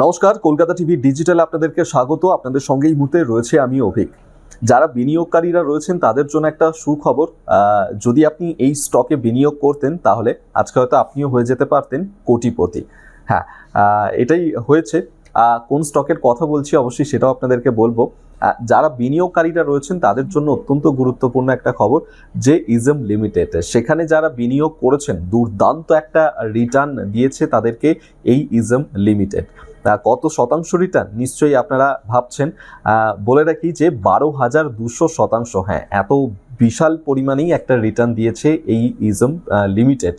নমস্কার, Kolkata TV digital আপনাদেরকে স্বাগত। আপনাদের সঙ্গে এই মুহূর্তে রয়েছে আমি অভিক। যারা বিনিয়োগকারীরা রয়েছেন তাদের জন্য একটা সুখবর। যদি আপনি এই স্টকে বিনিয়োগ করতেন তাহলে আজকে হয়তো আপনিও হয়ে যেতে পারতেন কোটিপতি। হ্যাঁ, এটাই হয়েছে। কোন স্টকের কথা বলছি অবশ্যই সেটাও আপনাদেরকে বলবো। যারা বিনিয়োগকারীরা রয়েছেন তাদের জন্য অত্যন্ত গুরুত্বপূর্ণ একটা খবর যে ইজম লিমিটেড, সেখানে যারা বিনিয়োগ করেছেন দুর্দান্ত একটা রিটার্ন দিয়েছে তাদেরকে এই ইজম লিমিটেড। কত শতাংশ রিটার্ন নিশ্চয়ই আপনারা ভাবছেন। বলে রাখি যে 12,200%। হ্যাঁ, এত বিশাল পরিমাণেই একটা রিটার্ন দিয়েছে এই ইজম লিমিটেড।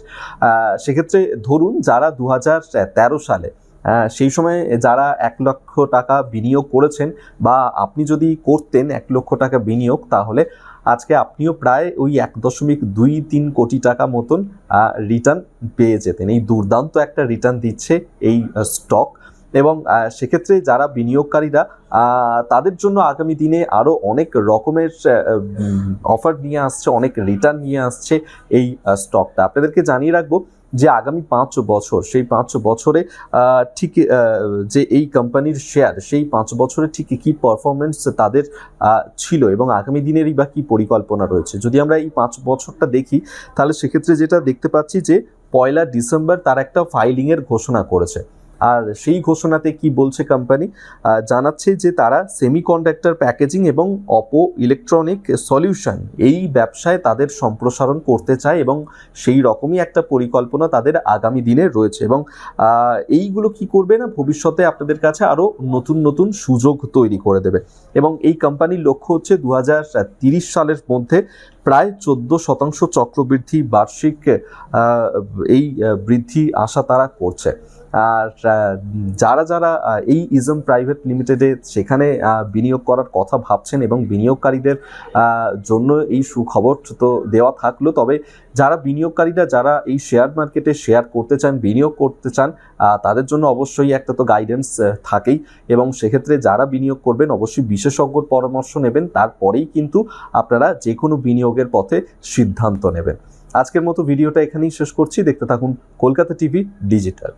সেক্ষেত্রে ধরুন যারা 2013 সালে সেই সময় যারা 1 লক্ষ টাকা বিনিয়োগ করেছেন বা আপনি যদি করতেন 1 লক্ষ টাকা বিনিয়োগ, তাহলে আজকে আপনিও প্রায় ওই 1.23 কোটি টাকা মতন রিটার্ন পেয়ে যেতেন। এই দুর্দান্ত একটা রিটার্ন দিচ্ছে এই স্টক। এবং সেক্ষেত্রে যারা বিনিয়োগকারীরা তাদের জন্য আগামী দিনে আরও অনেক রকমের অফার নিয়ে আসছে, অনেক রিটার্ন নিয়ে আসছে এই স্টকটা। আপনাদেরকে জানিয়ে রাখবো যে আগামী 5 বছর, সেই 5 বছরে ঠিক যে এই কোম্পানির শেয়ার, সেই 5 বছরে ঠিক কী পারফরমেন্স তাদের ছিল এবং আগামী দিনেরই বা কী পরিকল্পনা রয়েছে। যদি আমরা এই 5 বছরটা দেখি তাহলে সেক্ষেত্রে যেটা দেখতে পাচ্ছি যে 1 ডিসেম্বর তার একটা ফাইলিংয়ের ঘোষণা করেছে। আর সেই ঘোষণাতে কি বলছে কোম্পানি? জানাচ্ছে যে তারা সেমিকন্ডাক্টর প্যাকেজিং এবং অপো ইলেকট্রনিক সলিউশন এই ব্যবসায় তাদের সম্প্রসারণ করতে চায় এবং সেই রকমই একটা পরিকল্পনা তাদের আগামী দিনে রয়েছে। এবং এইগুলো কি করবে না, ভবিষ্যতে আপনাদের কাছে আরও নতুন নতুন সুযোগ তৈরি করে দেবে। এবং এই কোম্পানির লক্ষ্য হচ্ছে 2030 সালের মধ্যে প্রায় 14% চক্রবৃদ্ধি বার্ষিক এই বৃদ্ধি আশা তারা করছে। আর যারা যারা এই ইজম প্রাইভেট লিমিটেডে সেখানে বিনিয়োগ করার কথা ভাবছেন এবং বিনিয়োগকারীদের জন্য এই সুখবর তো দেওয়া থাকলো, তবে যারা বিনিয়োগকারীরা যারা এই শেয়ার মার্কেটে শেয়ার করতে চান, বিনিয়োগ করতে চান, তাদের জন্য অবশ্যই একটা তো গাইডেন্স থাকেই। এবং সেক্ষেত্রে যারা বিনিয়োগ করবেন অবশ্যই বিশেষজ্ঞর পরামর্শ নেবেন, তারপরেই কিন্তু আপনারা যে কোনো বিনিয়োগের পথে সিদ্ধান্ত নেবেন। আজকের মতো ভিডিওটা এখানেই শেষ করছি। দেখতে থাকুন কলকাতা টিভি ডিজিটাল।